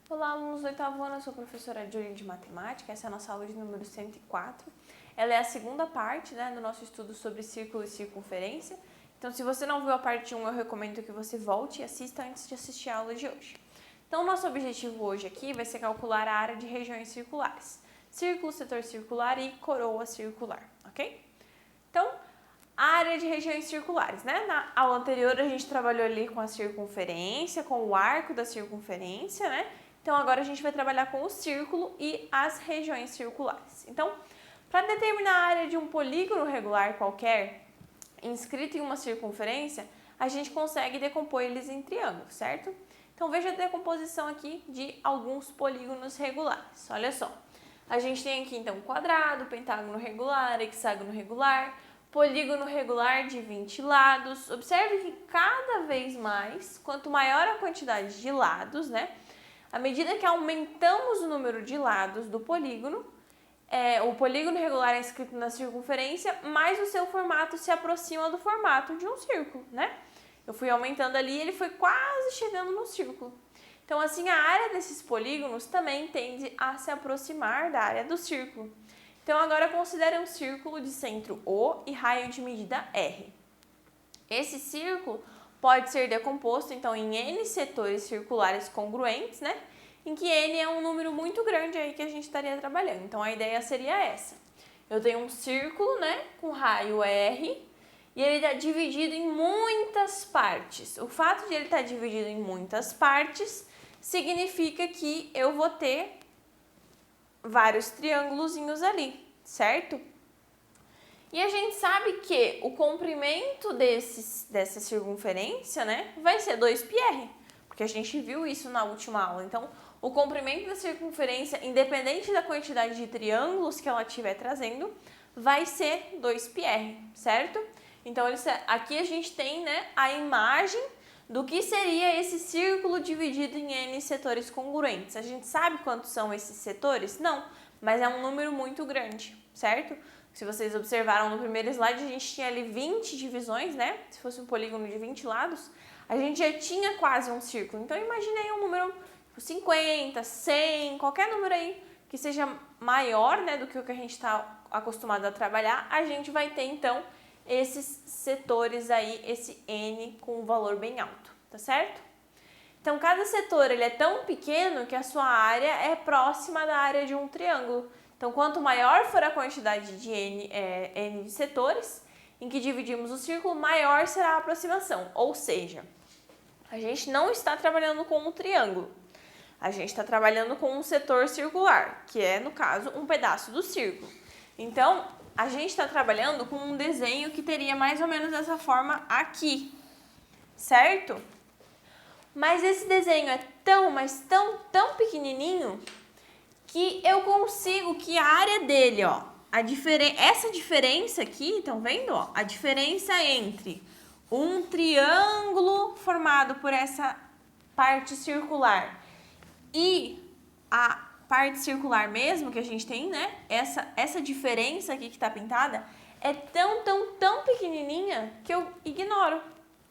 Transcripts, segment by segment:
Olá, alunos do 8º ano, eu sou a professora Julie de Matemática, essa é a nossa aula de número 104. Ela é a segunda parte, do nosso estudo sobre círculo e circunferência. Então, se você não viu a parte 1, eu recomendo que você volte e assista antes de assistir a aula de hoje. Então, o nosso objetivo hoje aqui vai ser calcular a área de regiões circulares. Círculo, setor circular e coroa circular, ok? Então, a área de regiões circulares, Na aula anterior, a gente trabalhou ali com a circunferência, com o arco da circunferência, Então, agora a gente vai trabalhar com o círculo e as regiões circulares. Então, para determinar a área de um polígono regular qualquer, inscrito em uma circunferência, a gente consegue decompor eles em triângulos, certo? Então, veja a decomposição aqui de alguns polígonos regulares. Olha só, a gente tem aqui, então, quadrado, pentágono regular, hexágono regular, polígono regular de 20 lados. Observe que cada vez mais, quanto maior a quantidade de lados, à medida que aumentamos o número de lados do polígono, o polígono regular é inscrito na circunferência, mais o seu formato se aproxima do formato de um círculo, Eu fui aumentando ali e ele foi quase chegando no círculo. Então, assim, a área desses polígonos também tende a se aproximar da área do círculo. Então, agora considere um círculo de centro O e raio de medida R. Esse círculo pode ser decomposto, então, em N setores circulares congruentes, Em que N é um número muito grande aí que a gente estaria trabalhando. Então, a ideia seria essa. Eu tenho um círculo, com raio R, e ele está dividido em muitas partes. O fato de ele estar dividido em muitas partes significa que eu vou ter vários triângulozinhos ali, certo? E a gente sabe que o comprimento dessa circunferência, vai ser 2πr, porque a gente viu isso na última aula. Então, o comprimento da circunferência, independente da quantidade de triângulos que ela estiver trazendo, vai ser 2πr, certo? Então, aqui a gente tem, a imagem do que seria esse círculo dividido em N setores congruentes. A gente sabe quantos são esses setores? Não, mas é um número muito grande, certo? Se vocês observaram no primeiro slide, a gente tinha ali 20 divisões, Se fosse um polígono de 20 lados, a gente já tinha quase um círculo. Então, imagine aí um número 50, 100, qualquer número aí que seja maior, do que o que a gente está acostumado a trabalhar, a gente vai ter, então, esses setores aí, esse N com um valor bem alto, tá certo? Então, cada setor ele é tão pequeno que a sua área é próxima da área de um triângulo. Então, quanto maior for a quantidade de N de setores em que dividimos o círculo, maior será a aproximação. Ou seja, a gente não está trabalhando com um triângulo. A gente está trabalhando com um setor circular, que é, no caso, um pedaço do círculo. Então, a gente está trabalhando com um desenho que teria mais ou menos essa forma aqui, certo? Mas esse desenho é mas tão pequenininho que eu consigo que a área dele, essa diferença aqui, estão vendo? A diferença entre um triângulo formado por essa parte circular e a parte circular mesmo que a gente tem, Essa diferença aqui que está pintada é tão pequenininha que eu ignoro.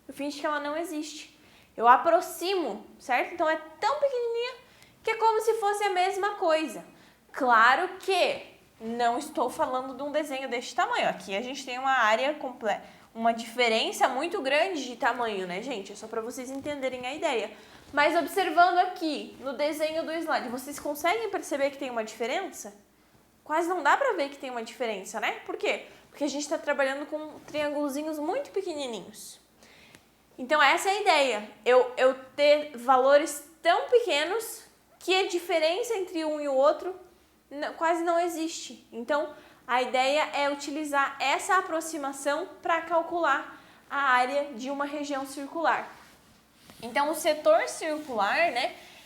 Eu finjo que ela não existe. Eu aproximo, certo? Então, é tão pequenininha que é como se fosse a mesma coisa. Claro que não estou falando de um desenho deste tamanho. Aqui a gente tem uma área completa, uma diferença muito grande de tamanho, gente? É só para vocês entenderem a ideia. Mas observando aqui no desenho do slide, vocês conseguem perceber que tem uma diferença? Quase não dá para ver que tem uma diferença, Por quê? Porque a gente está trabalhando com triângulozinhos muito pequenininhos. Então, essa é a ideia. Eu ter valores tão pequenos que a diferença entre um e o outro quase não existe. Então, a ideia é utilizar essa aproximação para calcular a área de uma região circular. Então, o setor circular,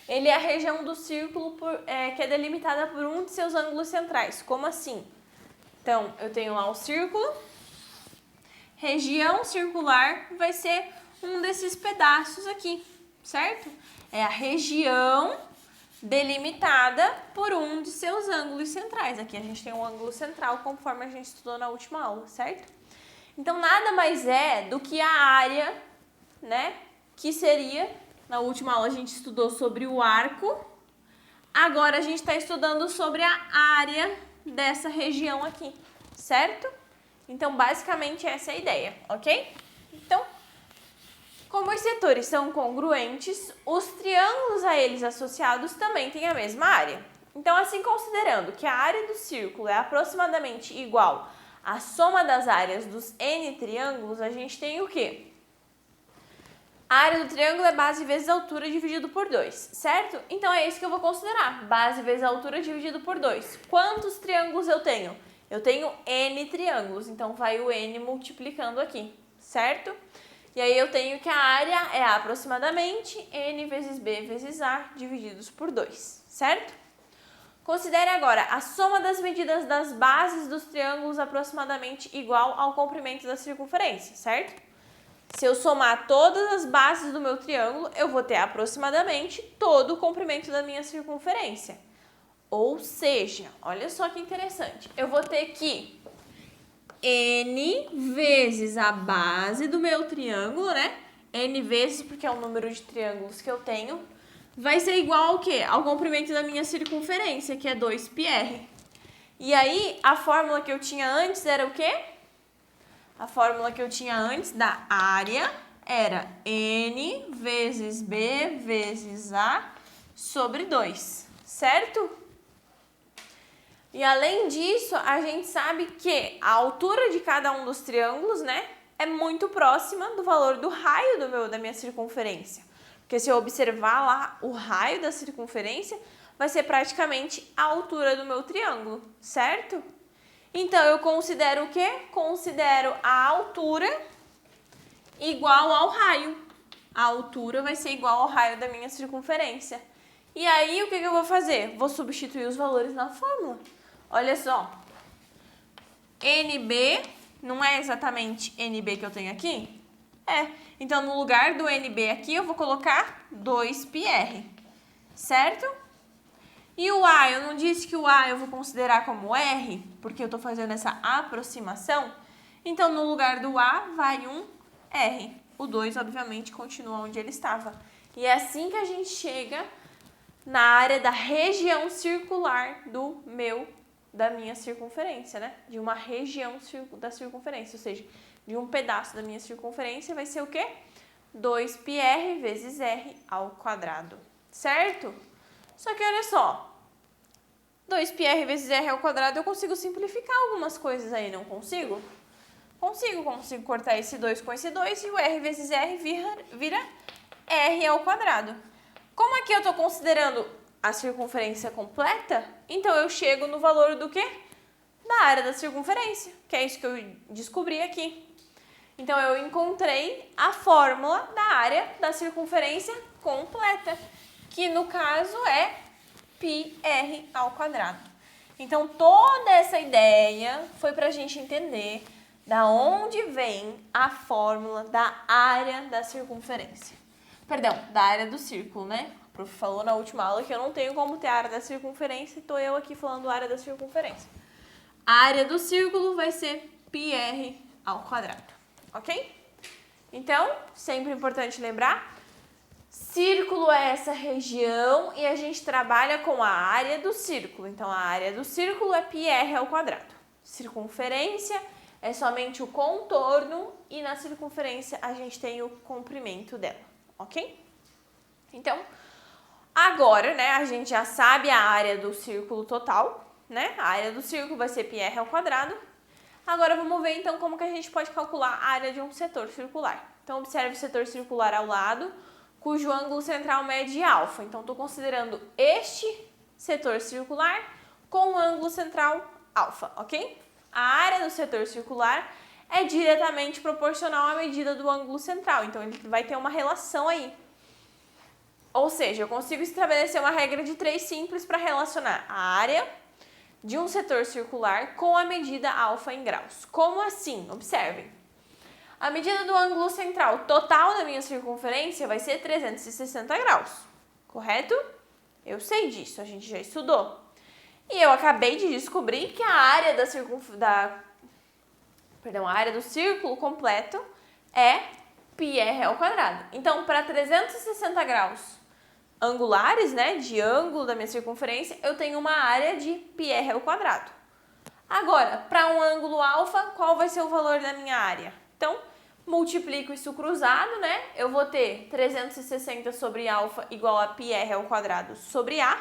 ele é a região do círculo que é delimitada por um de seus ângulos centrais. Como assim? Então, eu tenho lá o círculo, região circular vai ser um desses pedaços aqui, certo? É a região delimitada por um de seus ângulos centrais. Aqui a gente tem um ângulo central, conforme a gente estudou na última aula, certo? Então, nada mais é do que a área, né? Que seria, na última aula a gente estudou sobre o arco, agora a gente está estudando sobre a área dessa região aqui, certo? Então, basicamente essa é a ideia, ok? Então, como os setores são congruentes, os triângulos a eles associados também têm a mesma área. Então, assim, considerando que a área do círculo é aproximadamente igual à soma das áreas dos n triângulos, a gente tem o quê? A área do triângulo é base vezes altura dividido por 2, certo? Então, é isso que eu vou considerar, base vezes altura dividido por 2. Quantos triângulos eu tenho? Eu tenho n triângulos, então vai o n multiplicando aqui, certo? E aí eu tenho que a área é aproximadamente n vezes b vezes a divididos por 2, certo? Considere agora a soma das medidas das bases dos triângulos aproximadamente igual ao comprimento da circunferência, certo? Se eu somar todas as bases do meu triângulo, eu vou ter aproximadamente todo o comprimento da minha circunferência. Ou seja, olha só que interessante, eu vou ter que n vezes a base do meu triângulo, né? N vezes, porque é o número de triângulos que eu tenho, vai ser igual ao quê? Ao comprimento da minha circunferência, que é 2πr. E aí, a fórmula que eu tinha antes era o quê? A fórmula que eu tinha antes da área era n vezes b vezes a sobre 2, certo? E além disso, a gente sabe que a altura de cada um dos triângulos, né, é muito próxima do valor do raio da minha circunferência. Porque se eu observar lá o raio da circunferência, vai ser praticamente a altura do meu triângulo, certo? Então, eu considero o quê? Considero a altura igual ao raio. A altura vai ser igual ao raio da minha circunferência. E aí, o que eu vou fazer? Vou substituir os valores na fórmula. Olha só. NB não é exatamente NB que eu tenho aqui? É. Então, no lugar do NB aqui, eu vou colocar 2πr, certo? E o A, eu não disse que o A eu vou considerar como R, porque eu estou fazendo essa aproximação. Então, no lugar do A, vai um R. O 2, obviamente, continua onde ele estava. E é assim que a gente chega na área da região circular da minha circunferência, né? De uma região da circunferência, ou seja, de um pedaço da minha circunferência vai ser o quê? 2πr vezes r ao quadrado, certo? Só que olha só, 2πr vezes r ao quadrado eu consigo simplificar algumas coisas aí, não consigo? Consigo cortar esse 2 com esse 2 e o r vezes r vira r ao quadrado. Como aqui eu estou considerando a circunferência completa, então eu chego no valor do quê? Da área da circunferência, que é isso que eu descobri aqui. Então, eu encontrei a fórmula da área da circunferência completa, que no caso é πr ao quadrado. Então, toda essa ideia foi para a gente entender da onde vem a fórmula da área da circunferência. Perdão, da área do círculo, né? O prof falou na última aula que eu não tenho como ter a área da circunferência, estou eu aqui falando área da circunferência. A área do círculo vai ser πr ao quadrado. Ok? Então, sempre importante lembrar, círculo é essa região e a gente trabalha com a área do círculo. Então, a área do círculo é πr ao quadrado. Circunferência é somente o contorno e na circunferência a gente tem o comprimento dela, ok? Então, agora, né, a gente já sabe a área do círculo total, né? A área do círculo vai ser πr ao quadrado. Agora, vamos ver, então, como que a gente pode calcular a área de um setor circular. Então, observe o setor circular ao lado, cujo ângulo central mede alfa. Então, estou considerando este setor circular com o ângulo central alfa, ok? A área do setor circular é diretamente proporcional à medida do ângulo central. Então, ele vai ter uma relação aí. Ou seja, eu consigo estabelecer uma regra de 3 simples para relacionar a área de um setor circular com a medida alfa em graus. Como assim? Observem. A medida do ângulo central total da minha circunferência vai ser 360 graus, correto? Eu sei disso, a gente já estudou. E eu acabei de descobrir que a área a área do círculo completo é πr ao quadrado. Então, para 360 graus angulares, né, de ângulo da minha circunferência, eu tenho uma área de πr ao quadrado. Agora, para um ângulo alfa, qual vai ser o valor da minha área? Então, multiplico isso cruzado, né? Eu vou ter 360 sobre alfa igual a πr ao quadrado sobre a.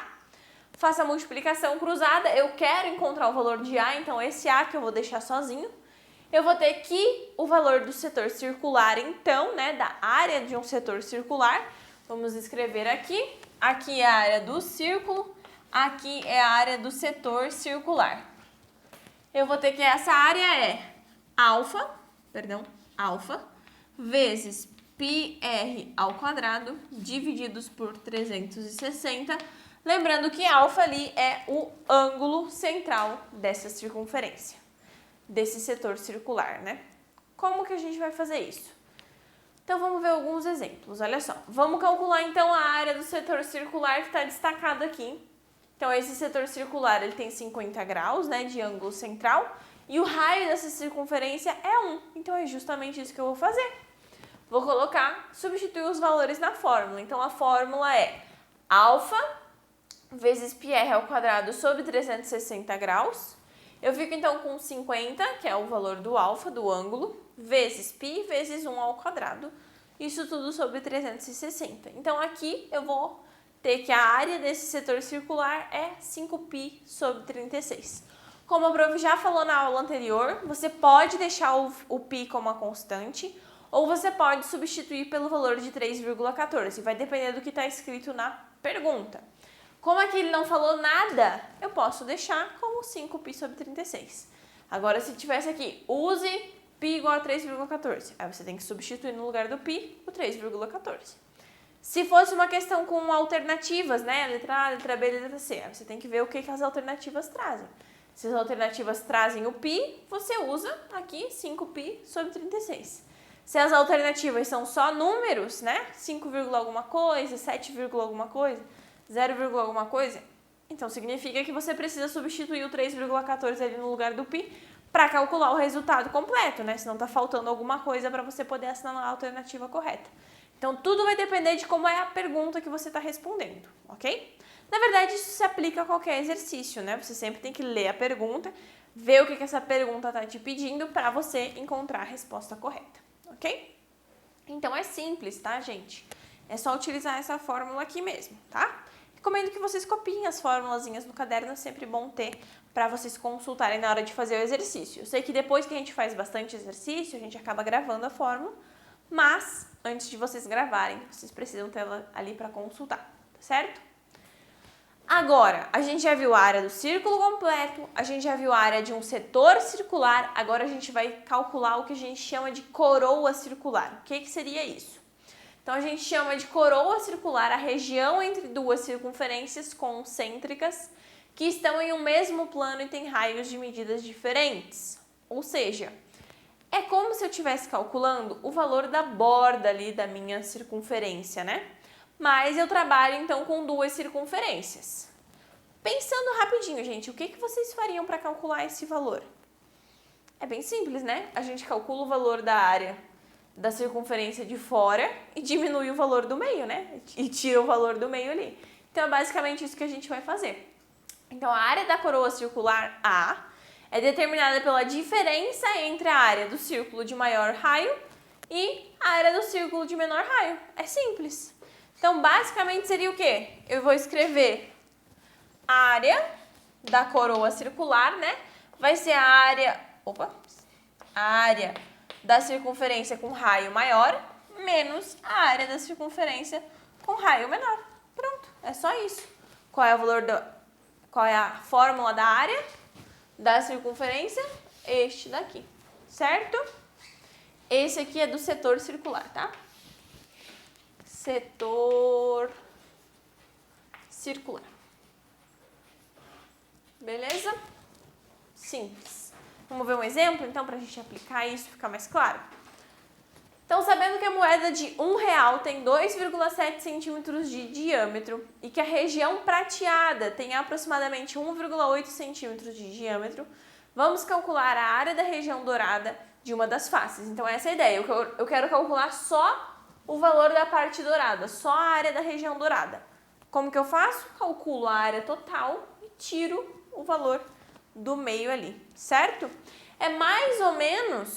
Faço a multiplicação cruzada, eu quero encontrar o valor de a, então esse a que eu vou deixar sozinho. Eu vou ter que o valor do setor circular, então, né, da área de um setor circular. Vamos escrever aqui. Aqui é a área do círculo, aqui é a área do setor circular. Eu vou ter que essa área é alfa vezes πr ao quadrado divididos por 360. Lembrando que alfa ali é o ângulo central dessa circunferência, desse setor circular, né? Como que a gente vai fazer isso? Então, vamos ver alguns exemplos. Olha só, vamos calcular então a área do setor circular que está destacado aqui. Então, esse setor circular ele tem 50 graus, né, de ângulo central, e o raio dessa circunferência é 1. Então, é justamente isso que eu vou fazer. Vou colocar, substituir os valores na fórmula. Então, a fórmula é alfa vezes πr ao quadrado sobre 360 graus. Eu fico, então, com 50, que é o valor do alfa, do ângulo, vezes π vezes 1 ao quadrado. Isso tudo sobre 360. Então, aqui eu vou ter que a área desse setor circular é 5π sobre 36. Como a prof já falou na aula anterior, você pode deixar o π como uma constante ou você pode substituir pelo valor de 3,14. Vai depender do que está escrito na pergunta. Como aqui ele não falou nada, eu posso deixar como 5π sobre 36. Agora, se tivesse aqui, use π igual a 3,14. Aí você tem que substituir no lugar do π o 3,14. Se fosse uma questão com alternativas, né? Letra A, letra B, letra C, aí você tem que ver o que as alternativas trazem. Se as alternativas trazem o π, você usa aqui 5π sobre 36. Se as alternativas são só números, né? 5, alguma coisa, 7, alguma coisa, 0, alguma coisa, então significa que você precisa substituir o 3,14 ali no lugar do π para calcular o resultado completo, né? Senão tá faltando alguma coisa para você poder assinalar a alternativa correta. Então, tudo vai depender de como é a pergunta que você está respondendo, ok? Na verdade, isso se aplica a qualquer exercício, né? Você sempre tem que ler a pergunta, ver o que essa pergunta está te pedindo para você encontrar a resposta correta, ok? Então, é simples, tá, gente? É só utilizar essa fórmula aqui mesmo, tá? Recomendo que vocês copiem as formulazinhas no caderno, é sempre bom ter para vocês consultarem na hora de fazer o exercício. Eu sei que depois que a gente faz bastante exercício, a gente acaba gravando a fórmula, mas antes de vocês gravarem, vocês precisam ter ela ali para consultar, tá certo? Agora, a gente já viu a área do círculo completo, a gente já viu a área de um setor circular, agora a gente vai calcular o que a gente chama de coroa circular. O que seria isso? Então, a gente chama de coroa circular a região entre duas circunferências concêntricas que estão em um mesmo plano e têm raios de medidas diferentes. Ou seja, é como se eu estivesse calculando o valor da borda ali da minha circunferência, né? Mas eu trabalho, então, com duas circunferências. Pensando rapidinho, gente, o que vocês fariam para calcular esse valor? É bem simples, né? A gente calcula o valor da área da circunferência de fora e diminui o valor do meio, né? E tira o valor do meio ali. Então, é basicamente isso que a gente vai fazer. Então, a área da coroa circular A é determinada pela diferença entre a área do círculo de maior raio e a área do círculo de menor raio. É simples. Então, basicamente seria o quê? Eu vou escrever a área da coroa circular, né? Vai ser a área da circunferência com raio maior menos a área da circunferência com raio menor. Pronto, é só isso. Qual é a fórmula da área da circunferência? Este daqui, certo? Esse aqui é do setor circular, tá? Setor circular. Beleza? Simples. Vamos ver um exemplo, então, para a gente aplicar isso e ficar mais claro? Então, sabendo que a moeda de R$1 tem 2,7 centímetros de diâmetro e que a região prateada tem aproximadamente 1,8 centímetros de diâmetro, vamos calcular a área da região dourada de uma das faces. Então, essa é a ideia. Eu quero calcular só o valor da parte dourada, só a área da região dourada. Como que eu faço? Calculo a área total e tiro o valor do meio ali, certo? É mais ou menos...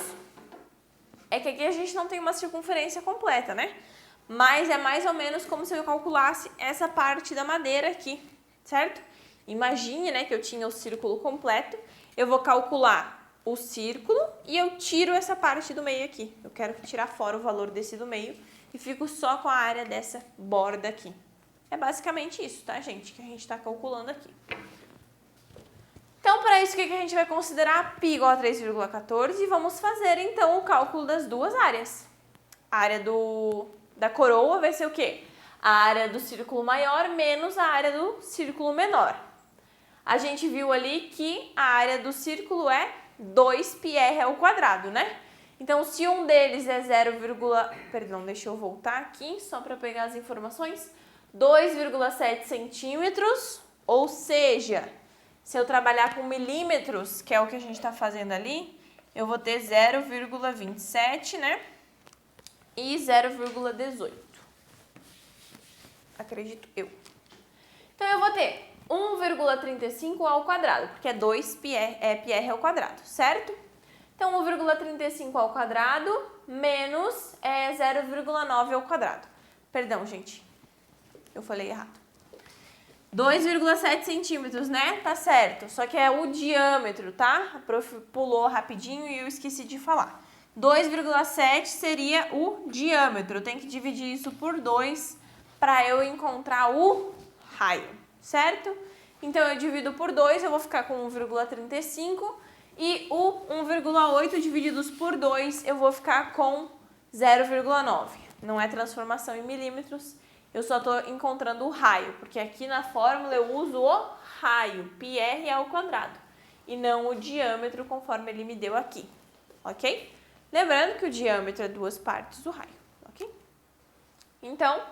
É que aqui a gente não tem uma circunferência completa, né? Mas é mais ou menos como se eu calculasse essa parte da madeira aqui, certo? Imagine, né, que eu tinha o círculo completo. Eu vou calcular o círculo e eu tiro essa parte do meio aqui. Eu quero tirar fora o valor desse do meio e fico só com a área dessa borda aqui. É basicamente isso, tá, gente? Que a gente está calculando aqui. Então, para isso, o que a gente vai considerar? Π igual a 3,14 e vamos fazer, então, o cálculo das duas áreas. A área da coroa vai ser o quê? A área do círculo maior menos a área do círculo menor. A gente viu ali que a área do círculo é 2πr ao quadrado, né? Então, se um deles é 0, perdão, deixa eu voltar aqui só para pegar as informações. 2,7 centímetros, ou seja, se eu trabalhar com milímetros, que é o que a gente está fazendo ali, eu vou ter 0,27, né? E 0,18. Acredito eu. Então, eu vou ter 1,35 ao quadrado, porque é 2πr ao quadrado, certo? Então, 1,35 ao quadrado menos 0,9 ao quadrado. Perdão, gente. Eu falei errado. 2,7 centímetros, né? Tá certo. Só que é o diâmetro, tá? A prof pulou rapidinho e eu esqueci de falar. 2,7 seria o diâmetro. Eu tenho que dividir isso por 2 para eu encontrar o raio, certo? Então, eu divido por 2, eu vou ficar com 1,35 e o 1,8 divididos por 2, eu vou ficar com 0,9. Não é transformação em milímetros, eu só estou encontrando o raio, porque aqui na fórmula eu uso o raio, πr ao quadrado, e não o diâmetro conforme ele me deu aqui, ok? Lembrando que o diâmetro é 2 partes do raio, ok? Então,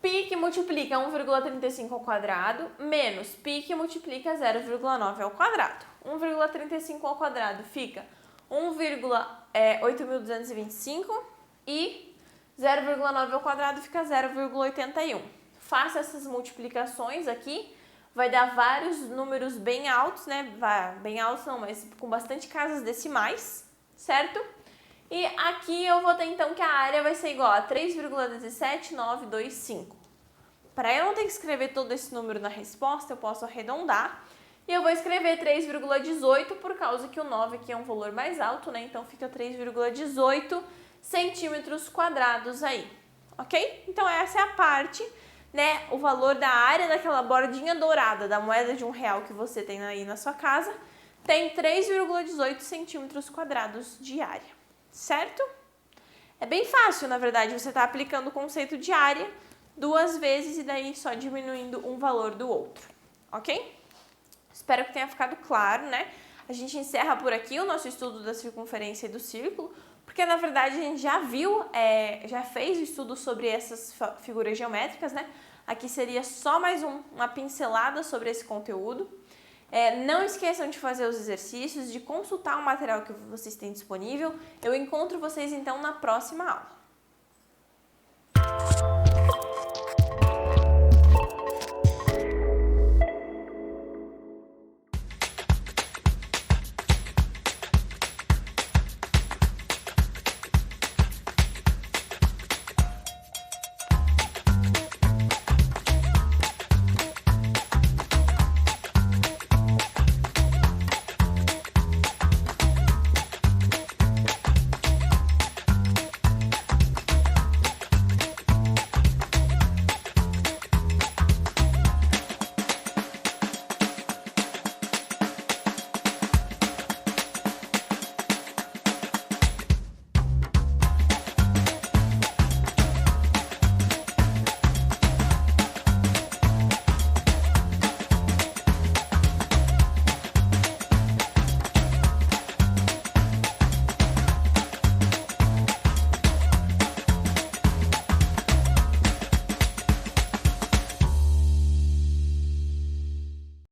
π que multiplica 1,35 ao quadrado menos π que multiplica 0,9 ao quadrado. 1,35 ao quadrado fica 1,8225 e 0,9 ao quadrado fica 0,81. Faça essas multiplicações aqui, vai dar vários números bem altos, né? Bem altos não, mas com bastante casas decimais, certo? E aqui eu vou ter então que a área vai ser igual a 3,17925. Para eu não ter que escrever todo esse número na resposta, eu posso arredondar. E eu vou escrever 3,18 por causa que o 9 aqui é um valor mais alto, né? Então fica 3,18 centímetros quadrados aí, ok? Então essa é a parte, né? O valor da área daquela bordinha dourada da moeda de R$1 que você tem aí na sua casa tem 3,18 centímetros quadrados de área, certo? É bem fácil, na verdade, você está aplicando o conceito de área 2 vezes e daí só diminuindo um valor do outro, ok? Espero que tenha ficado claro, né? A gente encerra por aqui o nosso estudo da circunferência e do círculo, porque na verdade a gente já viu, já fez o estudo sobre essas figuras geométricas, né? Aqui seria só mais uma pincelada sobre esse conteúdo. Não esqueçam de fazer os exercícios, de consultar o material que vocês têm disponível. Eu encontro vocês então na próxima aula.